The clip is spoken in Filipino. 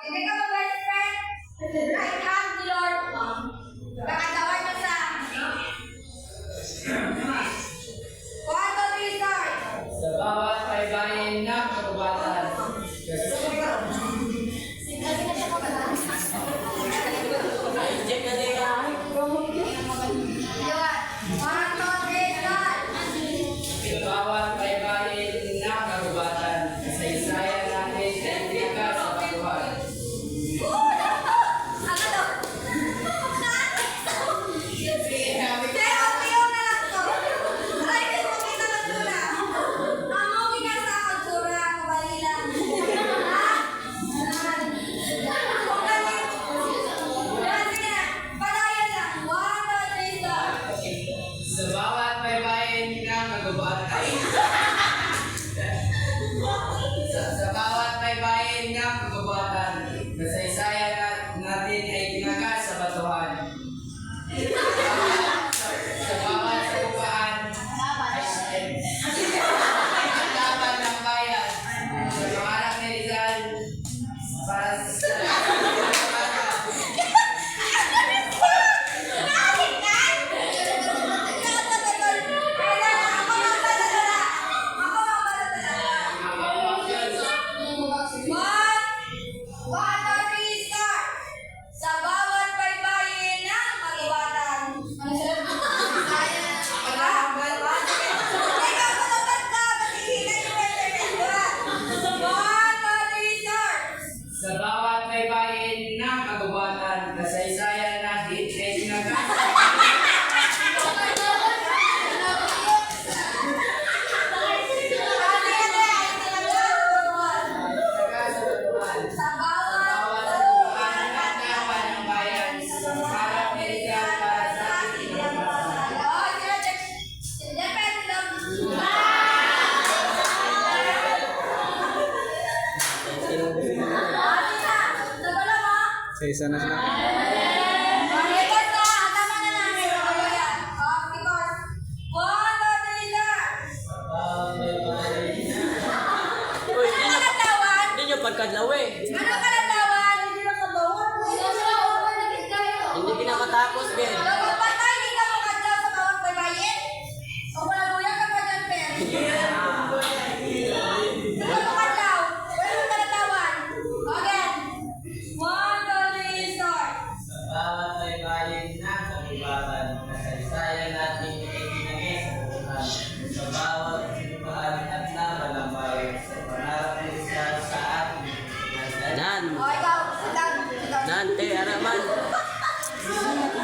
Hindi ka mag-best friend. Right hand ni Lord. Kakatawag mo sa... 1, 2, 3, start. Sa bawat baybayin ng kagubatan. Sa bawat baybayin ng kagubatan, kasaysayan natin ay tingka sa batuhan. Sa bawat baybayin ng kagubatan. Sa bawat baybayin ng kagubatan, kasaysayan natin ay tingka sa batuhan. Sa bawat sagupaan ay laban ng bayan. Sa pangarap ni Rizal para sa Sa bawat baybayin ng kagubatan, kasaysayan natin ay tingka sa bawat sagupaan at laban ng bayan. Sa pangarap ni Rizal para sa ating kinabukasan. Sa isa na sila. Hindi nyo pagkadlaw eh. Hindi pinakatapos, Ben. Sa bawat baybayin ng kagubatan, kasaysayan natin ay tingka sa batuhan. Sa bawat sagupaan at laban ng bayan. Sa pangarap ni Rizal sa ating kinabukasan. Nan. Okay,